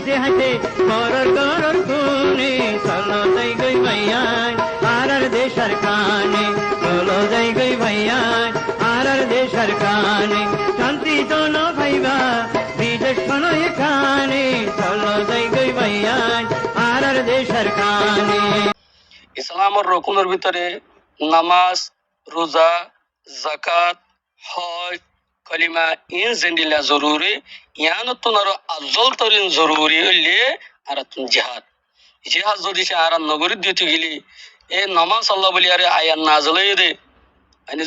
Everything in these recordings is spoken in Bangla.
হাসে হাসে করর করর খুনে চলো যাই গই ভাইয়ান আর দেশার কানে চলো যাই গই ভাইয়ান আর দেশার কানে শান্তি জন ভাইবা বিদেশ শোনো এখানে চলো যাই গই ভাইয়ান আর দেশার কানে। ইসলামের রকুনের ভিতরে নামাজ, রোজা, জাকাত, হজ, কলিমা ইন জেন্ডিলা জরুরি ইয়ান তোনারো আফজল তরিন জরুরি হইলে আর তুন জিহাদ। জিহাদ যদি সে আর নগরী দিতে গেলি এ নামাজ আল্লাহ বলি আরে আয়ান নাজলাই দে আইনে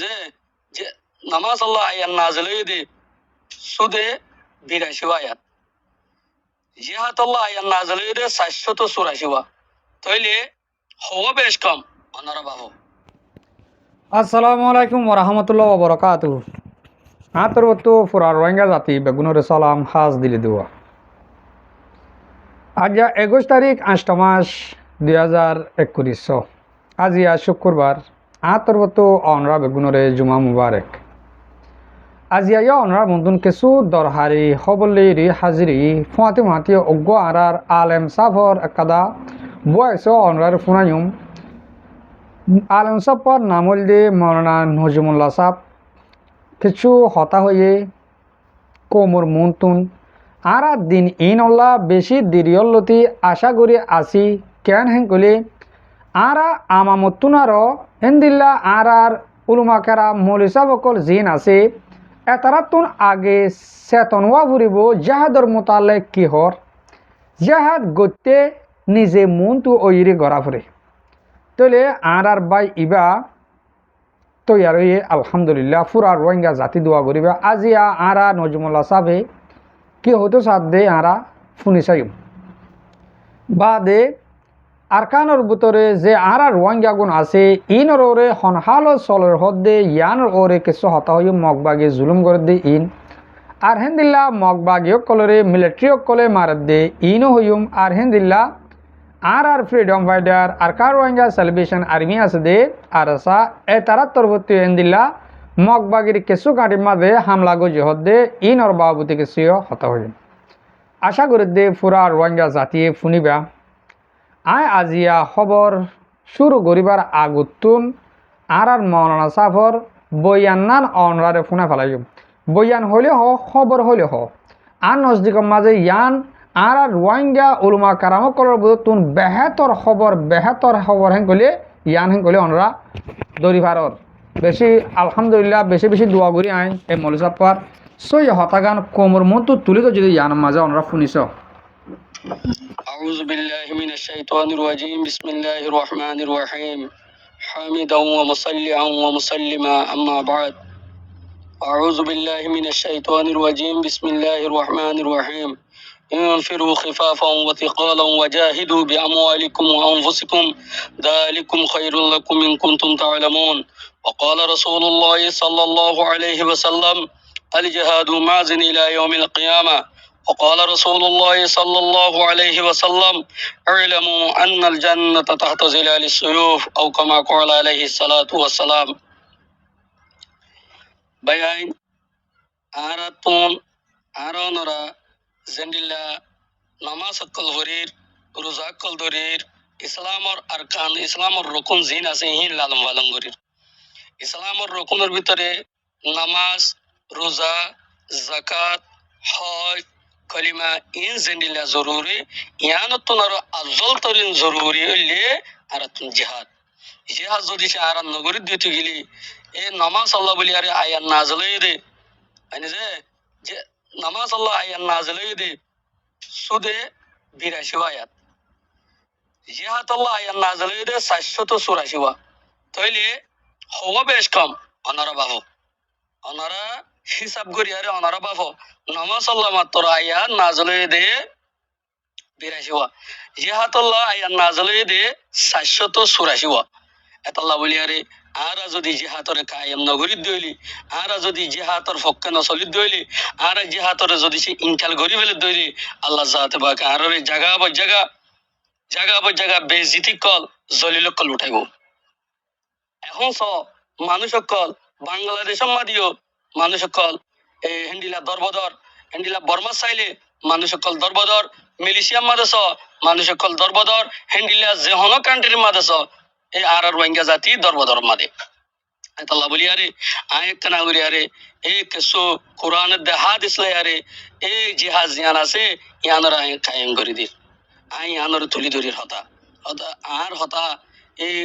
যে নামাজ আল্লাহ আয়ান নাজলাই দে সুদে 82 আয়াত, জিহাদ আল্লাহ আয়ান নাজলাই দে 784 তাইলে হওয়া বেশ কম অনারা বাহু। আসসালামু আলাইকুম ওরহামতুল্লাহ ওবরাকাতুহু। আতর তো ফুরার রোহিঙ্গা জাতি বেগুনের সালাম হাজ দিলে দেওয়া। আজ 21 তারিখ 8 মাস 2021। আজ ইয়া শুক্রবার আতর তো অনরা বেগুনরে জুমা মুবারক। আজ ইয়া অনরা মন্দুন কিছু দরহারি হবলি হাজিরি ফুয়াতি মাতি অজ্ঞ আরার আলেম সাফর একাদা বয়স অনরার ফুনায়ুম আলম সাহর নামল দিয়ে মৌলানা নজিমুল্লাহ সাহ কিছু হতা হয়ে কোমর মুন্তুন আর দিন ইনল্লা বেশি দিরিয়ল্লতি আশা করি আসি কেন হেন কলে আর আমামতুন আরও হেন্দিল্লা আর উলুমাকেরা মৌলিসা বকল জিন আছে এতারাতুন আগে চেতনওয়া ফুরিব জাহাদর মোতালে কিহর জাহাদ গত্যে নিজে মনটো ওইরে গড়া ফুরে তাহলে আর বাই ইবা তৈয়ার হয়ে আলহামদুলিল্লাহ ফুরা রোহিঙ্গা জাতি দোয়া করিবা আজি আরা নজমুল্লাহ সাহেবে কি হতো সাথ দে আরা ফুনি চাইম বাদে আরকানোর ভিতরে যে আরা রোহিঙ্গা গুণ আছে ইনর ওরে হনহাল চলের হদ্দে ইয়ানোর ওরে কিছু হতা হইম মগবাগে জুলুম করে দে ইন আর হেন্দিল্লা মগবাগিও কলরে মিলিটারিও কলে মার দে ইনও হইম আর হেন্দিল্লা আর ফ্রিডম ফাইটার আর কার রোহিঙ্গা সেলিব্রেশন আর্মি আছে দে আর আসা এ তারা তরবতি এন্দিল্লা মগবাগির কিছু কাটির মাঝে হামলা গজি হদ্দে ইনর বাবুতি কিছু হতা হইম আশা করি দে ফুরা রোহিঙ্গা জাতিয়ে ফুনিবা আয় আজিয়া খবর শুরু করিবার আগুতুন আর মৌলানা সাফর বয়ান্নান অনরারে ফুনে ফেলাইম বয়ান হইলে হ খবর হইলে হ আর নজদিকের মাঝে ইয়ান আর রোহিঙ্গা উলমা কারামকলর বুতুন বেহেতর খবর হেন কলে ইয়ান হেন কলে অনরা দরিভারর বেশি আলহামদুলিল্লাহ বেশি দোয়া করি আইন এই মৌলিসাপার সই হতাগান কোমর মতো তুলি তো যদি ইয়ান মাঝে অনরা শুনিছ। أعوذ بالله من الشيطان الرجيم بسم الله الرحمن الرحيم حامدا ومصليا ومسلما أما بعد أعوذ بالله من الشيطان الرجيم بسم الله الرحمن الرحيم انفروا خفافا وثقالا وجاهدوا بأموالكم وأنفسكم ذلكم خير لكم إن كنتم تعلمون وقال رسول الله صلى الله عليه وسلم الجهاد مازن إلى يوم القيامة وقال رسول الله صلى الله عليه وسلم اعلموا أن الجنة تحت ظلال السيوف أو كما قال عليه الصلاة والسلام بيان آراتون آرانورا জেন্ডিল্লা নামাজ অকল হরির রোজা অকল ধরির ইসলামর আরকান ইসলামর রকুন জিন আছে হিন লালম ওয়ালম গরির ইসলামর রকুনের ভিতরে নামাজ রোজা জাকাত হজ কলিমা ইন জেন্ডিল্লা জরুরি ইয়ান তোনারো আফজল তরিন জরুরি হইলে আর তুন জিহাদ। জিহাদ যদি সে আর নগরী দিতে গেলি এ নামাজ আল্লাহ বলি আরে আয়ান নাজলাই দে আইনে যে নামাজ আল্লাহ আয়ান নাজলাই দে সুদে 82 আয়াত, জিহাদ আল্লাহ আয়ান নাজলাই দে 784 তাইলে হওয়া বেশ কম অনারা বাহু অনারা হিসাব করি আরে অনারা বাহু নামাজ আল্লাহ মাত্র আয়ান নাজলাই দে 82 জিহাদ আল্লাহ আয়ান নাজলাই দে 784 এতাল্লাহ বলি আরে আরা যদি জিহাতরে কায়েম নগরী দইলি আরা যদি জিহাতর ফক্কে নসলি দইলি আরা জিহাতরে যদি সে ইনকাল গরি ফেলে দইলি আল্লাহ জাতে বাকে আরে জায়গা বেজিতি কল জলিল কল উঠাইব। এখন মানুষ সকল বাংলাদেশের মাদিও মানুষ সকল হেন্ডিলা দরবদর হেন্ডিলা বর্মা চাইলে মানুষ সকল দরবদর মিলিশিয়ার মাদেশ মানুষ সকল দরবদর হেন্ডিলা যে হন কান্ট্রির মাদেশ এই আর রোহিঙ্গা জাতি দরবদর মাদে আল্লাহ বলি আরে আয় কানা বলি আরে এ কেসো কোরআন দে হাদিস লে আরে এ জিহাদ জিয়ান আছে ইয়ানরা আয় কায়েম করে দি আই ইয়ানর তুলি ধরির হতা আর হতা এই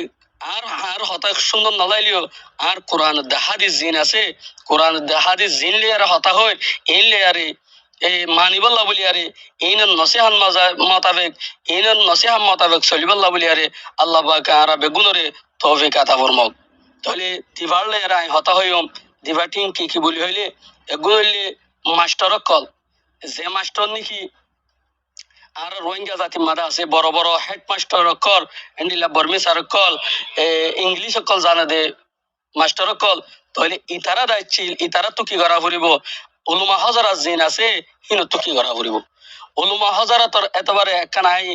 আর হতা সুন্দর নলাইলিও আর কোরআন দে হাদিস জিন আছে কোরআন দে হাদিস জিন লে আর হতা হয় ইন লে আরে এই মানিবল্লাহ বলি আরে ইন নসিহান মোতাবেক ইন নসিহান মোতাবেক চলিবল্লাহ বলি আরে আল্লাহ পাক আর বেগুনরে তৌফিক আতা ফরমাক তাহলে দিবারলে এরা হতা হইম দিবাটিং কি বলি হইলে এগুলো হইলে মাস্টার কল যে মাস্টার নাকি আর রোহিঙ্গা জাতি মাদা আছে বড় বড় হেডমাস্টার কল এন্ডিলা বর্মিসার কল ইংলিশ কল জানে দে মাস্টার কল তাহলে ইতারা দায়িত্ব ইতারা তো কি করা ফুরিব উলুমা হাজারা জিন আছে হিন তো কি করা ফুরিব উলুমা হাজারা তোর এতবারে একখানা আই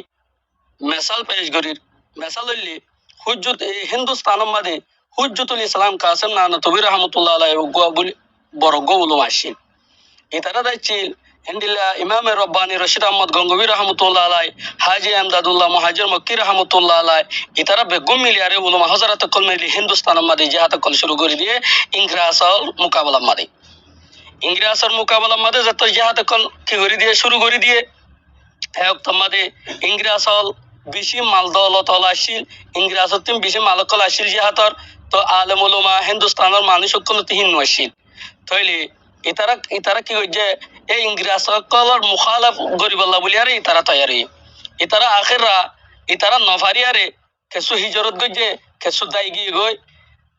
মেসাল পেশ করির মেসাল হইলে হুজ্জত হিন্দুস্তানের মাঝে হুজ্জতুল ইসলাম কাসেম নানতবী রহমতুল্লাহ আলাইহি বলি বড় উলুমা আসেন ইতারা দায়িত্ব হেন্ডিলা ইমাম রব্বানি রশিদ আহমদ গঙ্গবী রহমতুল্লাহ আলাই হাজি আমদাদুল্লাহ মুহাজির মক্কি রহমতুল্লাহ আলাই ইতারা বেগুম মিলিয়ারে উলুমা হজরত কল মিলি হিন্দুস্তানের মাঝে জিহাদ কল শুরু করে দিয়ে ইংরাজর মোকাবেলা মাঝে ইংরাজর মোকাবেলা মাঝে যত জিহাদ কল কি করে দিয়ে শুরু করে দিয়ে এক তোমাদের ইংরাজ হল বেশি মাল দৌলত হল আসছিল ইংরাজ তুমি বেশি মালকল আসছিল জিহাতর তো আলেম উলুমা হিন্দুস্তানের মানুষ সকল তিহিন আসছিল তাইলে ইতারা ইতারা কি হচ্ছে এই ইংরাজ সকলের মুখালাফ গরিবাল্লাহ বলি আরে ইতারা তৈরি ইতারা আখেররা ইতারা নফারি আরে কেসু হিজরত গইছে কেসু দাই গিয়ে গই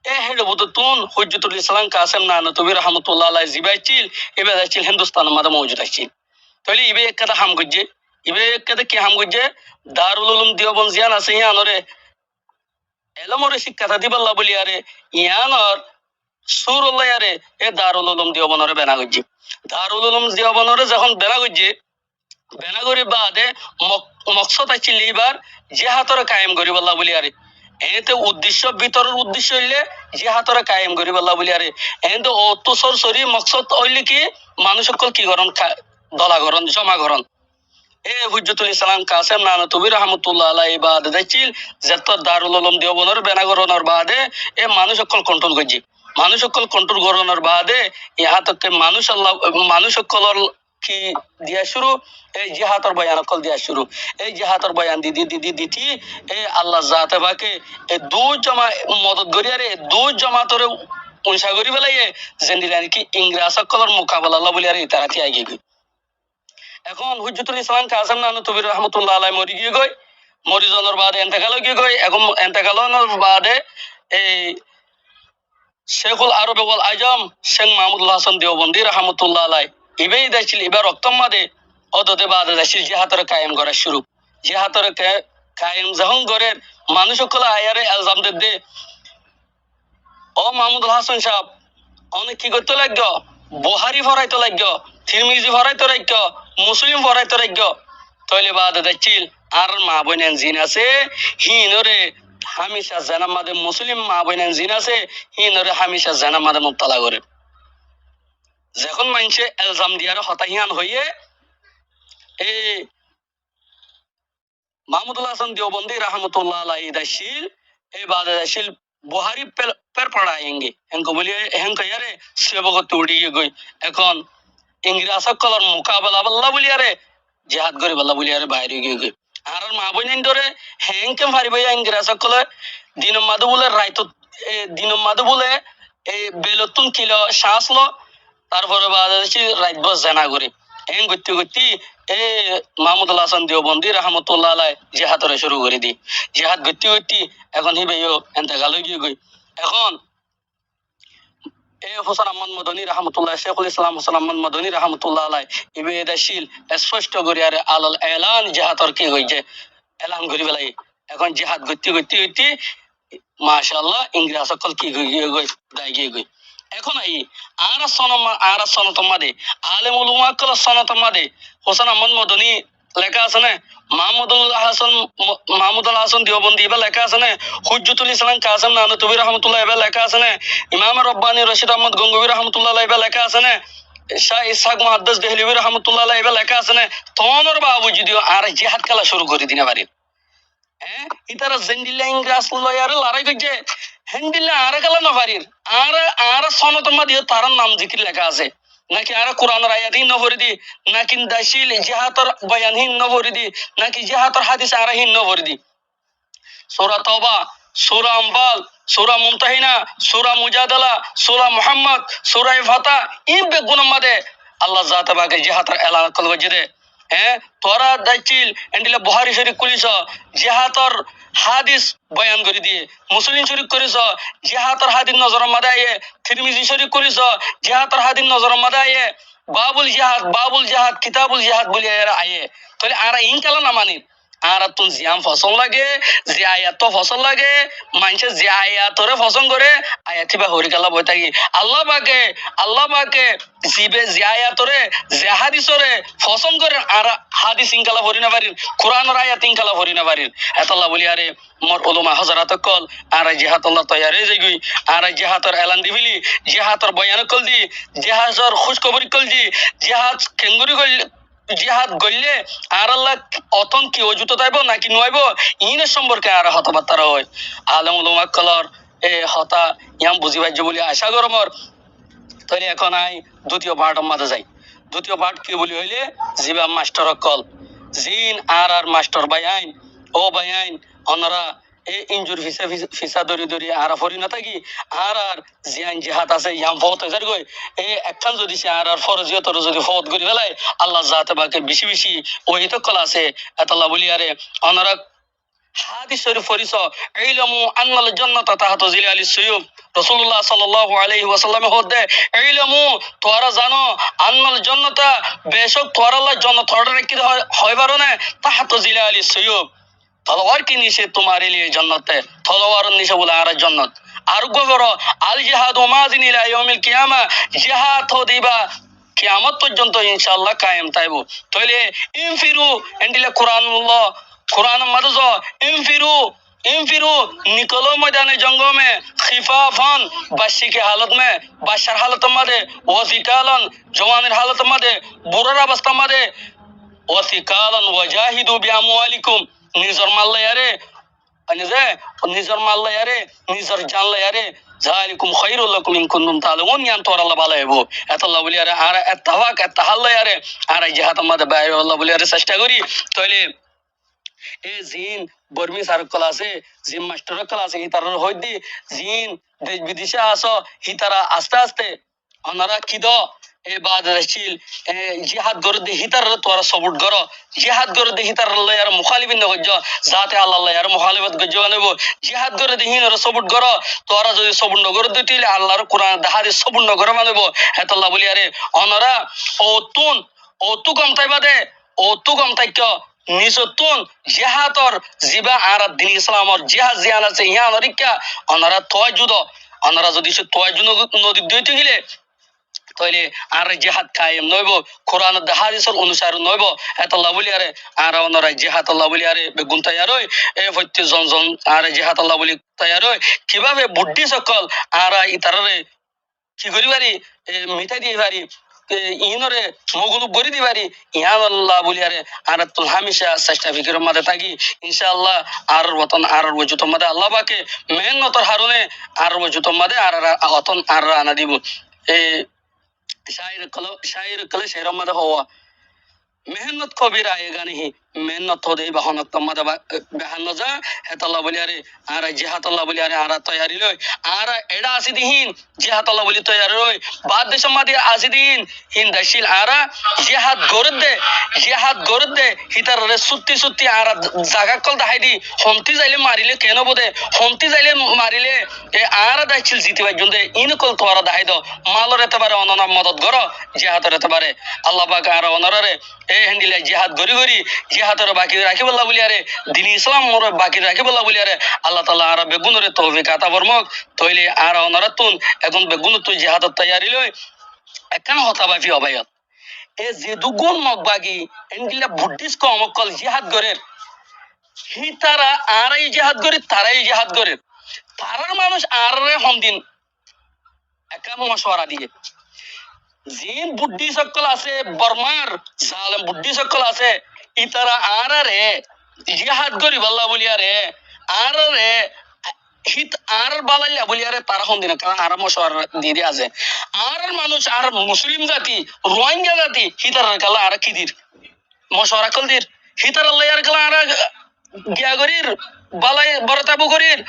এ হেডে বুধ তুন হুজ্জতুল ইসলাম কাসেম নানতবী রহমতুল্লাহ আলাই জিবাইছিল এবার আসছিল হিন্দুস্তানের মাঝে মৌজুদ আসছিল তাহলে ইবে এক কথা হাম গইছে ইবে এক কথা কি হাম গইছে দারুল উলুম দেওবন্দ জিয়ান আছে ইয়ানরে এলমরে শিক্ষা দিবাল্লাহ বলি আরে ইয়ানর সুরুল্লাহ আরে এ দারুল উলুম দেওবন্দরে বেনা গইছে দারুল উলুম দেওবন্দরে যখন বেনা গইছে বেনা করি বাদে মকসদ আছিল এবার জিহাদরে কায়েম করিবাল্লাহ বলি আরে এতে উদ্দেশ্য ভিতরের উদ্দেশ্য হইলে জিহাদরে কায়েম করিবাল্লাহ বলি আরে এতে অত সরি মকসদ হইলে কি মানুষ সকল কি করন দলাগরণ জমাগরণ এ হুজ্জতুল ইসলাম কাসেম নানতবী রহমতুল্লাহ আলাইহি বাদে দেখছিল যত দারুল উলুম দেওবন্দর বেনা করণের বাদে এ মানুষ সকল কন্ট্রোল করছে মানুষ সকল কন্ট্রোল করণের বাদে ইহা তকে মানুষ সকলের কি দিয়া শুরু এই জিহাদর বয়ান কল দিয়া শুরু এই জিহাদর বয়ান দিদি এই আল্লাহ জাতে বাকে এই দু জমা মদত গরিয়ারে দু জমাতরে উনসা করি বেলাইয়ে জেন্দিলানি কি ইংরাজ সকলের মোকাবেলা আল্লাহ বলি আরে তারাতি আগে গই এখন হুজ্জতুল ইসলাম কাসেম নানতবী রহমতুল্লাহ আলাইহি মরি গিয়ে গই মরিজনের বাদে এন্তেকাল গিয়ে গই এখন এন্তেকালের বাদে এই শেখুল আরব ওয়াল আজম শেখ মাহমুদুল হাসান দেওবন্দি রহমতুল্লাহ আলাইহি ইবেই দেখছিল এবার রক্তম মাদে অদতে বাদে দেখছিল জিহাদরে কায়েম করা শুরু জিহাদরে কায়েম যখন করে মানুষ সকল আয়ারে এলজাম দে ও মাহমুদুল হাসান সাহেব অনেক কি করতে লাগলো বুহারি ফরাইতে লাগলো তিরমিজি ফরাইতে লাগলো মুসলিম ফরাইতে লাগলো তইলে বাদে দেখছিল আর মা বোনেন জিন আছে হিনরে হামেশা জানার মাদে মুসলিম মা বোনেন জিন আছে হিনরে হামেশা জানার মাদে মুবতালা করে যখন মানুষে এলজাম দিয়ার হতাহিয়ান হইয়ে এই মাহমুদুল হাসান দেওবন্দি রহমতুল্লাহ আলাইহি দাশিল এই বাদে দাশিল বুহারি পের পড়ায়েঙ্গে হেনকো বলিয়ে হেনকো ইয়ারে সেবকত উড়িয়ে গই এখন ইংরাজ সকলের মোকাবেলা বল্লা বলি আরে জিহাদ করে বল্লা বলি আরে বাইরে গিয়ে গই আর মা বোনেন ধরে হেনকে ফারিব ইংরাজ সকলে দিনম মাদু বলে রাইত দিনম মাদু বলে এই বেলতুন কিলো শ্বাসলো তারপরে বাদে রাইত জানা করে এন গতি এ মাহমুদুল হাসান দেওবন্দি রহমতুল্লাহ আলাইহি জিহাদরে শুরু করে দি জিহাদ গতি এখন হিবেও এন্তেকাল গিয়ে গই এখন এ হোসেন আহমদ মদনী রহমতুল্লাহ শেখুল ইসলাম হোসেন আহমদ মদনী রহমতুল্লাহ আলাইহি ইবে দাশিল স্পষ্ট করে আরে আলাল এলান জিহাদর কি হইছে এলান করি বেলাই এখন জিহাদ গতি মাশাআল্লাহ ইংরেজ সকল কি গিয়ে গই দাই গিয়ে গই এখন আই আর সনত মাদে আলেম উলুমা কল সনত মাদে হোসেন আহমদ মদনী লেখা আছে না মাহমুদুল হাসান দেওবন্দি এবার লেখা আছে না হুজ্জতুল ইসলাম কাসেম নানতবী রহমতুল্লাহ এবার লেখা আছে না ইমাম রব্বানি রশিদ আহমদ গঙ্গবী রহমতুল্লাহ এবার লেখা আছে না শাহ ইসহাক মুহাদ্দিস দেহলভী রহমতুল্লাহ আলাইহি এবার লেখা আছে না তনর বাবু যদিও আর জিহাদ খেলা শুরু করে দিনে পারি হ্যাঁ ইতারা জেন্ডিলা ইংরাজ লয়ার লড়াই করছে হ্যান্ডিলা আর গেল না পারির আর আর সনতমা দিয়ে তার নাম জিকির লেখা আছে নাকি আর কোরআনের আয়াতহীন নভরি দি নাকি দাশিল জিহাদর বয়ানহীন নভরি দি নাকি জিহাদর হাদিস আরহীন নভরি দি সূরা তওবা সূরা আনফাল সূরা মুমতাহিনা সূরা মুজাদালা সূরা মুহাম্মদ সূরা ফাতা এই বেগুনের মধ্যে আল্লাহ জাতে বাকে জিহাদর এলান করবে যে হ্যাঁ তোরা দাইছিল এন্ডিলা বুখারী শরীফ কুলিছ জিহাদর হাদিস বয়ান করে দিয়ে মুসলিম শরীফ করিস জিহাদর হাদিস নজর মধ্যে আয়ে তিরমিজি শরীফ করিস জিহাদর হাদিস নজর মধ্যে আয়ে বাবুল জিহাদ কিতাবুল জিহাদ বলি আয়ে তাহলে আর ইন কালা না মানি আর তুন জিয়াম ফসল লাগে যে আয়াত তো ফসল লাগে মানুষে যে আয়াতরে ফসল করে আয়াতি বা হরি কালা বই থাকি আল্লাহ বাকে জিবে যে আয়াতরে যে হাদিসরে ফসল করে আর হাদিস ইনকালা ভরি না পারির কোরআনের আয়াত ইনকালা ভরি না পারির এতাল্লাহ বলি আরে মোর উলামা হযরত কল আর জিহাদ আল্লাহ তৈয়ারে যাইগই আর জিহাদর এলান দিবিলি জিহাদর বয়ান কল দি জিহাদর খুশখবরি কল দি জিহাদ কেঙ্গুরি কল জিহাদ গইলে আর আল্লাহ অতন কি অজুত তাইব নাকি নইব ইনের সম্পর্কে আর হতবার্তা হয় আলম উলামা কলর এ হতা ইয়াম বুঝি পাইজ বলি আশা গরমর তাহলে এখন আই দ্বিতীয় পার্টের মাঝে যাই দ্বিতীয় পার্ট কি বলি হইলে জিবা মাস্টার কল জিন আর মাস্টার বাই আইন ও বাই আইন অনরা এ ইনজুর ফিসা দরি আর ফরি না থাকি আর জিয়ান জিহাদ আছে ইয়াম ফত হয়ে গই এ একখান যদি সে আর ফরজিয়তর যদি ফত করি ফেলায় আল্লাহ জাতে বাকে বেশি বেশি ওই তো কল আছে এতাল্লাহ বলি আরে অনরা হাদিস শরীফ ফরিস ইলমু আন্নাল জান্নাতা তাহতা জিলালিস সুয়ুব রাসূলুল্লাহ সাল্লাল্লাহু আলাইহি ওয়াসাল্লামে হদে ইলমু তোরা জানো আন্নাল জান্নাতা বেশক তোরা আল্লাহ জান্নাত অর্ডার কি হয় পারো না তাহতা জিলালিস সুয়ুব তলোয়ার কি নিচে তোমার লিয়ে জান্নাতে তলোয়ার নিচে বলে আর জান্নাত আর গবর আল জিহাদ মাজিন ইলা ইয়াউমিল কিয়ামা জিহাদ দিবা কিয়ামত পর্যন্ত ইনশাআল্লাহ কায়েম তাইবো তাহলে ইনফিরু এন্ডিলা कुरान मदद इनफिरू निकलो मैदान जंगों में खिफाफन बाशी की हालत में बाशर हालत मदे वसिकालन जवान हालत मदे बुरा अवस्था मदे वसिकालन वजाहिदु बिअमवालिकुम निजर माल यारे अनिजे निजर माल यारे निजर जान यारे जालिकुम खैरुल लकुम इन कुंतुम तालमून यान तोर अल्लाह बाला है वो अल्लाह बोली यारे आरा इत्तफाक इत्तहल यारे आरा जिहाद मदे बाय अल्लाह बोली यारे চেষ্টা করি তাইলে এ জিন বর্মি সারকল আছে জিম মাস্টার কল আছে হিতার হইদি জিন দেশ বিদেশে আসো হিতারা আস্তে আস্তে অনারা কিদ এ বাদ রাশিল জিহাদ গরদে হিতার তোরা সবুট করো জিহাদ গরদে হিতার আল্লাহ আর মুখালিফিন নগজ জাতে আল্লাহ আর মুখালিফত গজ নেব জিহাদ গরদে হিন আর সবুট করো তোরা যদি সবুট নগর দিতিলে আল্লাহর কোরআন দাহাদে সবুট নগর মানব হেতাল্লাহ বলি আরে অনারা ও তু কম তাইবাদে ও তু কম তাইক নিসতুন জিহাদর জিবা আর দিন ইসলামর জিহাদ জিয়ান আছে ইয়া নরিকা অনারা তয়জুদ অনারা যদি সে তয়জুদ নদী দুইতে গিলে তাইলে আর জিহাদ কায়েম নইব কোরআন ও হাদিসের অনুসারে নইব এতাল্লাহ বলি আরে আর অনারা জিহাদ আল্লাহ বলি আরে বেগুন তৈয়ার হয় এ হইতে জন আর জিহাদ আল্লাহ বলি তৈয়ার হয় কিভাবে বুদ্ধি সকল আর ইতারে কি করি পারি মিঠাই দিয়ে পারি ইনরে মগুলু গরি দিবারি ইয়া আল্লাহ বলি আরে আর তো হামেশা চেষ্টা ফিকির মধ্যে থাকি ইনশাআল্লাহ আর ওতন আর ওজুত মধ্যে আল্লাহ পাকে মেহনতর হারনে আর ওজুত মধ্যে আর ওতন আর আনা দিব এ শায়র কলে শের মধ্যে হওয়া मेहनत को भी आएगा नहीं मेहनत हो दे बहनत तमद बहन जा हेतल्ला बोली अरे आरा जिहाद अल्लाह बोली अरे आरा तैयारी लय आरा एडा आसिदिन जिहाद अल्लाह बोली तैयारी लय बाद देश मध्य आसिदिन हिन दशिल आरा जिहाद गोरदे हितर रे सुत्ती आरा जागा कल दाहाइदी हमती जाइले मारिले केन बोदे हमती जाइले मारिले ए आरा दशिल जीती बाय जुंदे इन कल तोरा दाहाइ दो मालो रेते बारे अनना मदद करो जिहाद रेते बारे अल्लाह पाक आरा अनरे ए हंडिले जिहाद गरी जिहादर बाकी राखी बल्ला बोली अरे दिन इस्लाम मोर बाकी राखी बल्ला बोली अरे अल्लाह ताला आरा बेगुन रे तौफिक আতা ফরমাক তইলে আর অনরাতুন এখন বেগুন তো জিহাদ তৈয়ারি লই একখান হতা বাফি অবায়ত এ যে দুগুণ মগবাগি এন্ডিলা বুদ্ধিস কম কল জিহাদ করে হি তারা আরাই জিহাদ করে তারাই জিহাদ করে তারার মানুষ আর রে হমদিন একা মশওয়ারা দিয়ে জিন বুদ্ধি সকল আছে বর্মার জালেম বুদ্ধি সকল আছে ইতারা আরে জিহাদ করি বল্লা বলিয়ারে আরে হিত আর বালাইয়া বলিয়ারে তারা হন দিনা কারণ আর মশার দিয়ে আছে আর মানুষ আর মুসলিম জাতি রোহিঙ্গা জাতি হিতার কালা আর কি দির মশারা কল দির হিতার আল্লাহ কালা আর গিয়া করির বালাই বরতাবু করির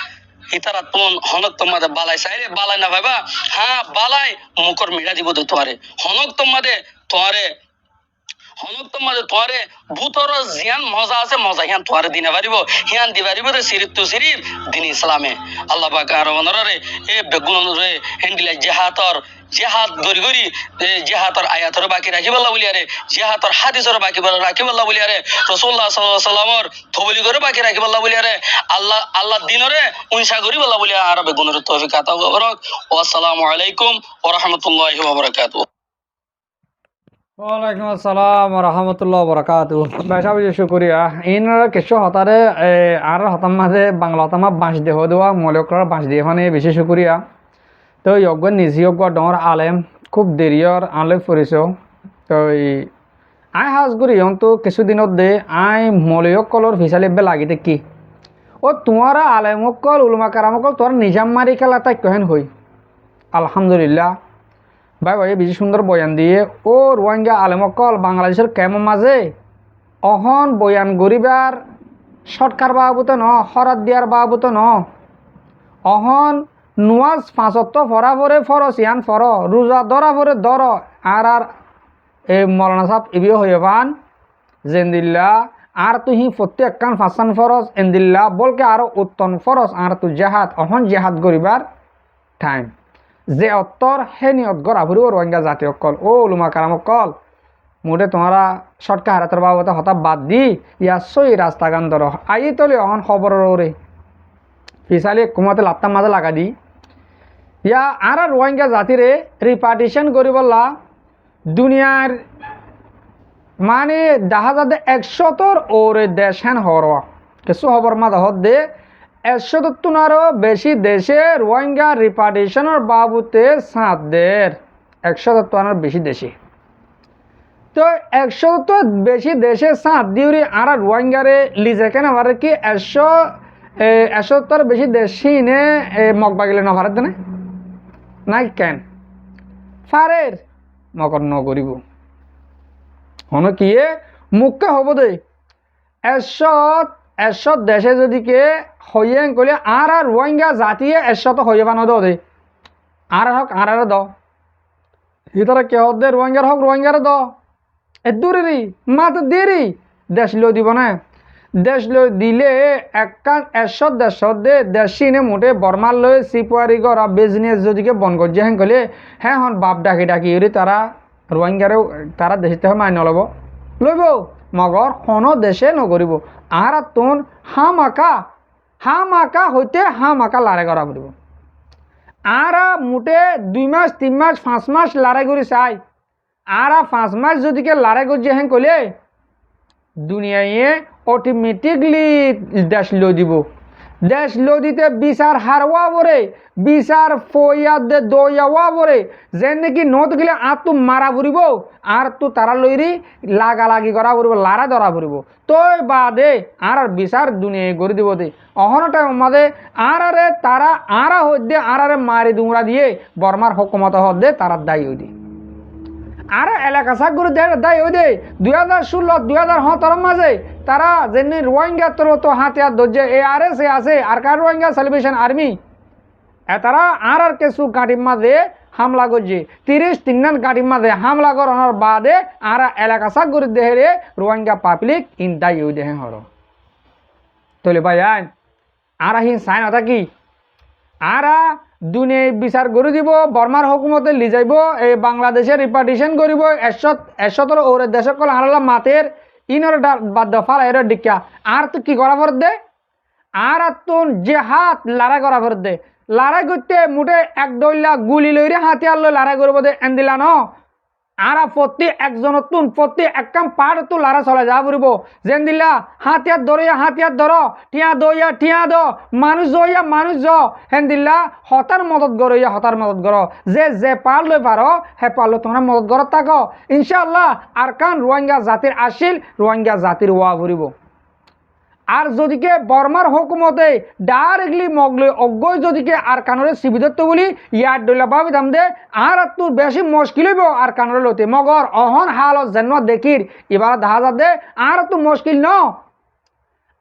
হিতার আত্মন হনক তোমাদের বালাই চাইরে বালাই না ভাইবা হ্যাঁ বালাই মুখর মিড়া দিব তোমারে হনক তোমাদের তোয়ারে হনক তোমাদের তোয়ারে ভূতর জিয়ান মজা আছে মজা হিয়ান তোয়ারে দিনে পারিব হিয়ান দি পারিব রে সিরিপ তো সিরিপ দিন ইসলামে আল্লাহ পাক আর মনরে এ বেগুন রে হ্যান্ডিলা জেহাদ গরি গরি জেহাদর আয়াতর বাকি রাখিব আল্লাহ বলিয়ারে জেহাদর হাদিসর বাকি রাখিব আল্লাহ বলিয়ারে রাসূলুল্লাহ সাল্লাল্লাহু আলাইহি সাল্লামর থবলি করে বাকি রাখিব আল্লাহ বলিয়ারে আল্লাহ দিনরে উনসা করিব আল্লাহ বলিয়া আর বেগুনের তৌফিক আতা করক ওয়া আসসালামু আলাইকুম ওয়া রাহমাতুল্লাহি ওয়া বারাকাতুহু। ওয়ালাইকুম আসসালাম রহমতুল্লাহ বরকাত বেশা বেশি শুক্রিয়া ইন কিছু হতারে আর হতাম মাঝে বাংলা হতামা বাঁশ দেহ দেওয়া মলকর বাঁশ দিয়ে মানে বেশি শুক্রিয়া তো যজ্ঞ নিজ যজ্ঞ ডর আলেম খুব দেরিয়র আলে ফুরিছ তো আই সাজ করি তো কিছুদিনত দে আই মলয়কলর ফিসালিবে লাগিতে কি ও তোমার আলেমকল উলমা কারামকল তোর নিজাম মারি খেলা তাই কহেন হই আলহামদুলিল্লাহ ভাই ভাই বেশি সুন্দর বয়ান দিয়ে ও রোহিঙ্গা আলেমকল বাংলাদেশের কেমন মাঝে অহন বয়ান গরিবার সরকার বাবুতে ন হরাত দিয়ার বাবুতে ন অহন নুয়াজ ফাঁসত্ব ফরা ফরে ফরস ইয়ান ফর রোজা দরা ফরে দর আর এই মৌলানা সাহেব ইবিও হয়ে পান জেন্দিল্লা আর তুহি প্রত্যেক কান ফাঁসান ফরস এন্দিল্লা বলকে আরো উত্তম ফরস আর তু জেহাদ অহন জেহাদ গরিবার টাইম যে অত্তর হে নিয়ত গড়া ভরি ও রোহিঙ্গা জাতীয় কল ও উলুমা কারামক কল মোটে তোমরা সটকা হারাতের বাবতে হতা বাদ দি ইয়া সই রাস্তা গান ধর আই তলে অহন খবর রে ফিসালি কুমাতে লাত্তা মাঝে লাগা দি ইয়া আর রোহিঙ্গা জাতিরে রিপার্টিশন করিবলা দুনিয়ার মানে দেখা যাতে 100 ওরে দেশ হেন হর কিছু খবর মাঝে হদ দে 100 বেশি দেশে রোহিঙ্গা রিপার্টিশনের বাবুতে সাত দের 100 বেশি দেশে তো 100 বেশি দেশে সাত দিউরি আর রোহিঙ্গারে লিজে কেন আমার কি 100 বেশি দেশি নে মগবা গেলে নভারত দেনে নাই কেন ফারের মকর নগরিব হন কি মুখ্য হব দে 100 দেশে যদি কে হইয়ে কলে আর রোহিঙ্গা জাতিয়ে 100 তো হইয়ে বানো দে আর হক আর দ হিতারা কে হদ দে রোহিঙ্গার হক রোহিঙ্গার দ এ দূরেরই মাত্র দেরি দেশ লো দিব না দেশ লো দিলে একান 100 দেশ দে দেশি নে মোটে বর্মার লই সিপুয়ারি গর বিজনেস যদি কে বন গজ্জে হেন কলে হ্যাঁ হন বাপ ডাকি ডাকি এরি তারা রোহিঙ্গারেও তারা দেশিতে মাই নলব লইব মগর কোনো দেশে নগরিব আর তোন হামাকা হইতে হামাকা লারে করা পড়ব আর মোটে 2 মাস 3 মাস 5 মাস লড়াই করি চাই আর 5 মাস যদি কে লড়াই করছে হ্যাঁ কলে দুনিয়ায় অটোমেটিকলি দেশ লো দিব দেশ লো দিতে বিচার হারওয়া বরে বিচার ফইয়া দে দইয়া বরে যেন নাকি নত গেলে আর তু মারা পড়ব আর তু তারা লইরি লাগালাগি করা পড়ব লারা ধরা পড়ব তই বাদে আর বিচার দুনিয়ায় করে দিব দে অহন টাইম মাদে আর তারা আরা হদ্দে আর মারি দুমরা দিয়ে বর্মার হকুমত হদ্দে তারা দায়ী হই দি আর এলাকা সাগুর দায়ী হই দে 2016 2017 মাঝে তারা যেমনি রোহিঙ্গা তো হাতিয়ার ধরছে ARS আছে আর কার রোহিঙ্গা সেলিব্রেশন আর্মি তারা আর কিছু গাড়ির মাঝে হামলা করছে 33 গাড়ির মাঝে হামলা করানোর বাদে আর এলাকা সাগুর দেহে রোহিঙ্গা পাবলিক ইন দায়ী হই দেহে হর তলে ভাই আইন আর হিন সাইন হতা কি আর দুনিয়ায় বিচার করে দিব বর্মার হুকুমতে লি যাইব এই বাংলাদেশে রিপার্টিশন করিব 100 ওরে দেশ কল হারালা মাতের ইনর বাদ দফাল এর ডিকা আর তো কি করা ফরত দে আর তুন জেহাদ লড়াই করা ফরত দে লড়াই করতে মুটে এক দইলা গুলি লইরে হাতিয়ার লই লড়াই করব দে এন্দিলা ন আরা প্রতি একজনতুন প্রতি এককাম পাহাড় লারা চলে যা ফুরিব যেন দিলা হাতিয়াত ধরিয়া হাতিয়াত ধর টিয়া দইয়া টিয়া দ মানুষ দইয়া মানুষ জ হেন দিলা হতার মদত গরইয়া হতার মদত গর যে পার লই পারো হে পারলো তোমরা মদত গর থাক ইনশাআল্লাহ আর কান রোহিঙ্গা জাতির আসিল রোহিঙ্গা জাতির ওয়া ফুরিব আর যদিকে বর্মার হুকুমতে ডাইরেক্টলি মগলে অজ্ঞই যদিকে আর কানরে শিবিদত্ত বলি ইয়ার ডলা ভাবি দাম দে আর তোর বেশি মুশকিল হইব আর কানরে লতে মগর অহন হালত যেন দেখির এবার দেখা যা দে আর তো মুশকিল ন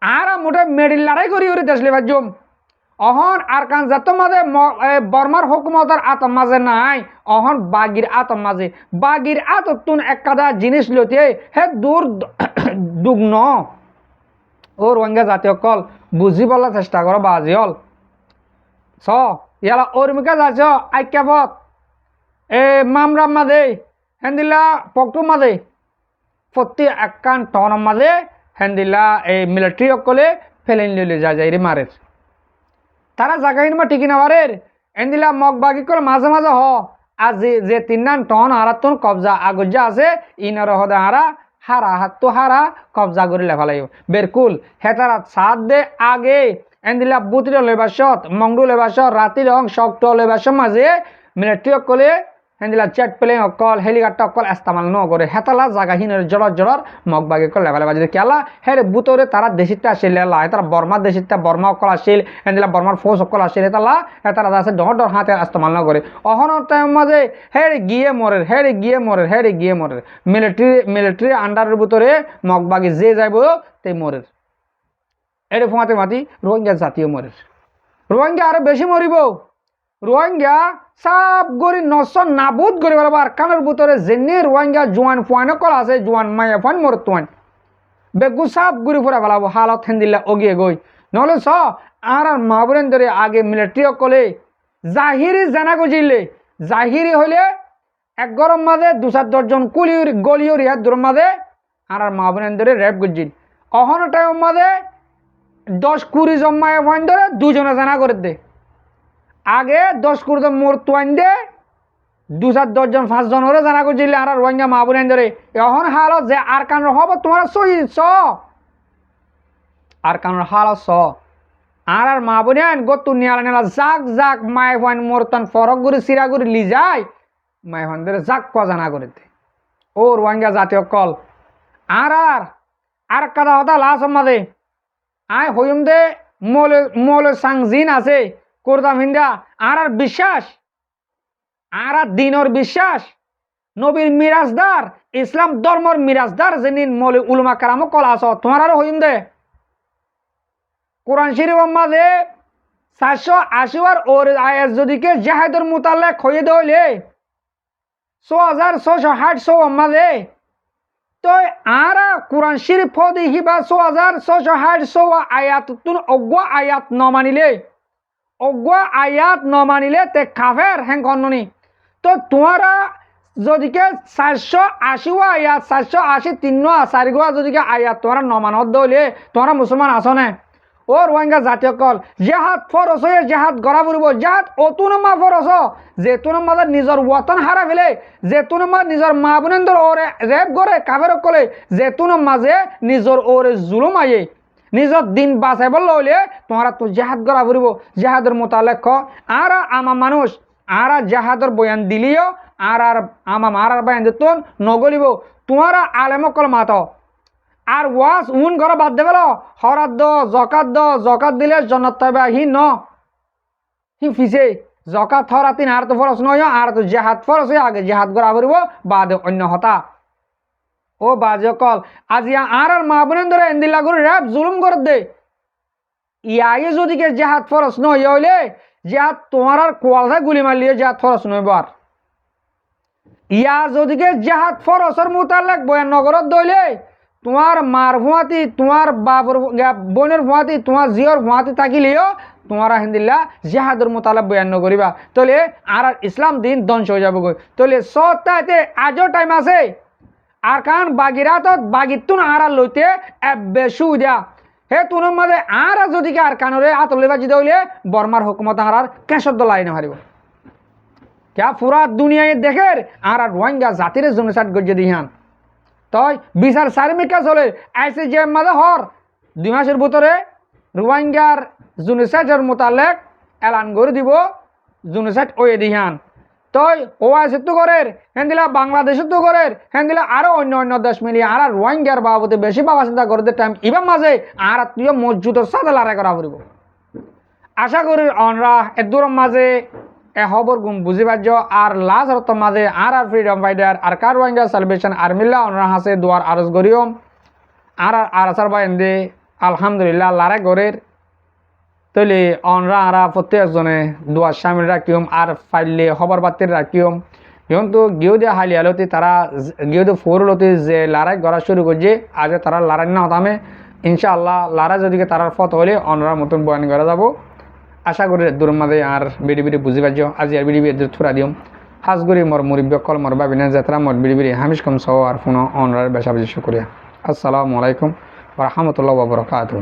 আর মোটে মেডিল লড়াই করি ওরে দেশলে বাজুম অহন আর কান যত মাঝে বর্মার হুকুমতার আতম মাঝে নাই অহন বাগির আতম মাঝে বাগির আততুন একাদা জিনিস লতে হে দূর দুগ্ন ও রোহিঙ্গা জাতীয় কল বুঝি বলার চেষ্টা করো বাজি হল স ইয়ালা ওরমিকা যাচ্ছ আইক্যাপত মামরাম মাঝে হেন্দিলা পকটু মাঝে প্রতি একান টন মাঝে হেন্দিলা মিলিটারি অকলে ফেলেন লিলে যায় রে মারের তারা জাগাইন মা ঠিকি না বারের হেন্দিলা মগ বাগি কল মাঝে মাঝে হ আর যে তিন টন হারাতন কবজা আগজা আছে ইনার হদে হারা হারা হাত তো হারা কবজা করে লেফালাই বেরকুল হেতারা সাত দে আগে এন্দিলা বুতির লেবাসত মংডু লেবাসত রাতি রং শক্ত লেবাসত মাঝে মিলিটারি অকলে হেন্দিলা জেট প্লেন অকল হেলিকপ্টার অকল ইস্তেমাল ন করে হেতালা জাগাহীনের জড়র মগবাগে কল লেফালাই বাজে কেলা হের বুতরে তারা দেশিতে আসিল লেলা হেতারা বর্মা দেশিতে বর্মা অকল আসিল হেন্দিলা বর্মার ফৌজ অকল আসিল হেতারা আছে ডর হাতে ইস্তেমাল ন করে অহনর টাইম মাঝে হেড়ে গিয়ে মরের মিলিটারি আন্ডারের ভিতরে মগবাগে যে যাইব তে মরের এর ফোঁয়াতে মাতি রোহিঙ্গা জাতীয় মরের রোহিঙ্গা আরো বেশি মরিব রোহিঙ্গা সব গরি নশ নাবুদ করে বেড়াবো আর কানের ভিতরে যেনে রোহিঙ্গা জোয়ান ফুয়ান কল আছে জোয়ান মায়া ফান মরতুয়ান বেগু সব ঘুরি ফুরা বেড়াবো হালত হেন্দিল্লা অগিয়ে গই নহলে স আর মাহবুরেন ধরে আগে মিলিটারি কলে জাহিরি জানা গজিলে জাহিরি হইলে এক গরম মাঝে 2-10 গলিও রিহাত দূর মাঝে আর মাহবুরেন ধরে র্যাপ গজিল অহন টাইম মাঝে 10-20 জম্মায় ফান ধরে দুজনে জানা করে দে আগে 10-20 মোর তোয়ান দে 2-10 জন 5 জন হরে জানা করছিল আর রোহিঙ্গা মাহবুরেন ধরে এখন হালত যে আর কান হব তোমার শহীদ স আর কান হালত স আর মাহবুরেন গতু নিয়ালা নেলা জাক মায় ফান মোর তন ফরক গুরি সিরা গুরি লি যায় মায় ফান ধরে জাক ক জানা করে দে ও রোহিঙ্গা জাতীয় কল আর কাদা হতা লাশ মাদে আয় হইম দে মোলে সাংজিন আছে করতাম হিন্দা আর বিশ্বাস আর দিনর বিশ্বাস নবীর মিরাজদার ইসলাম ধর্মর মিরাজদার যেদিন মৌলি উলমা কারাম কল আস তোমার আরো হইম দে কোরআন শরীফ মাঝে 480 ওর আয়াত যদিকে জাহেদর মুতাল্লাক হয়ে দইলে 6660 মাঝে তো আর কোরআন শরীফ দেখিবা 6660 আয়াত তুন অজ্ঞ আয়াত ন মানিলে অজ্ঞ আয়াত ন মানিলে তে কাফের হ্যাং কন্ননি তো তোমারা যদিকে 480 আয়াত 480 3 যদিকে আয়াত তোমরা ন মানত দইলে তোমরা মুসলমান আছো না ও রোহিঙ্গা জাতীয় কল জেহাদ ফরজ হয়ে জেহাদ গড়া পড়ব জেহাদ অতুনমা ফরজ যেতুন মাঝে নিজের ওয়াতন হারা ফেলে যেতুন মাঝে নিজের মা বোনেন্দর ওরে রেপ করে কাফের কলে যেতুন মাঝে নিজের ওরে জুলুম আয়ে নিজের দিন বাঁচাইব লইলে তোমরা তো জেহাদ গড়া পড়ব জেহাদের মোতালেক আর আমা মানুষ আর জেহাদের বয়ান দিলিও আর আমার বয়ান দিত নগলিব তোমরা আলেমকল মাত আর ওয়াজ উন ঘর বাদ দেবেল হরাত জকাত দিলে জন্নত পাইবা হি ফিসে জকাত হরাতিন আর তো ফরস নয় আর তো জেহাদ ফরস আগে জেহাদ করা করব বাদে অন্য হতা ও বাজে কল আজি আর মা বোনেন ধরে এন্দিল্লা করে র্যাপ জুলুম করে দে ইয়াই যদিকে জেহাদ ফরস নয় হইলে জেহাদ তোমার আর কোয়ালটা গুলি মারলিয়ে জেহাদ ফরস নয় বার ইয়া যদিকে জেহাদ ফরসের মোতালেক বয়ান নগরত দইলে তোমার মার ভুয়াতি তোমার বাপর বোনের ভুয়াতি তোমার জিয়র ভুয়াতি থাকিলেও তোমারা হিন্দিল্লা জেহাদের মোতালেব বয়ান করিবা তাহলে আর ইসলাম দিন ধ্বংস হয়ে যাবে গই তাহলে সত্যাতে আজও টাইম আছে আর কারণ বাগিরাতত বাগিতুন আর লইতে বেশু দিয়া হে তুন মাঝে আর যদিকে আর কানরে আতলে বাজি দইলে বর্মার হুকুমত আর কেশর দলাই না হারিব ক্যা পুরা দুনিয়ায় দেখের আর রোহিঙ্গা জাতির জনসাট গজ্জে দিহান তই বিচার সারিমিকা চলে আইসি যে মাঝে হর 2 মাসের ভিতরে রোহিঙ্গার জনসাটের মোতালেক এলান করে দিব জনসাট ওয়ে দিহান তই ওআইসি তো করের হেন দিলা বাংলাদেশে তো করের হেন দিলা আরো অন্য দেশ মিলিয়ে আর রোহিঙ্গার বাবদে বেশি বাবা চিন্তা করতে টাইম ইবার মাঝে আর তুই মসজিদের সাথে লড়াই করা পড়ব আশা করি অনরা এদূর মাঝে এ খবর গুম বুঝি পারছ আর লাস্ট অর্থ মাঝে আর ফ্রিডম ফাইটার আর কার রোহিঙ্গা সালভেশন আর্মিল্লা অনরা হাসে দুয়ার আরজ করিও আর আসার বাইন্দে আলহামদুলিল্লাহ লড়াই করের তৈলে অনরা আরা প্রত্যেকজনে দুয়ার সামিল রাখিম আর ফাইলে খবর বার্তির রাখিম কিন্তু গিয়েও দিয়ে হালি আলতি তারা গিয়েও দিয়ে ফোরলতি যে লড়াই করা শুরু করছে আজ তারা লড়াই না হতামে ইনশাআল্লাহ লড়াই যদি তারার ফত হলে অনরা মতন বয়ান করা যাব আশা করি দূর মাঝে আর বিড়ি বুঝি পারছ আজি আর বিড়ি থুরা দিম হাজগুড়ি মর মুরব্বী কল মর বাবিনা যাত্রা মর বিড়ি হামিশ কম সহ আর ফোন অনরার বেশা বেশি শুক্রিয়া আসসালামু আলাইকুম ওয়া রাহমাতুল্লাহি ওয়া বারাকাতুহু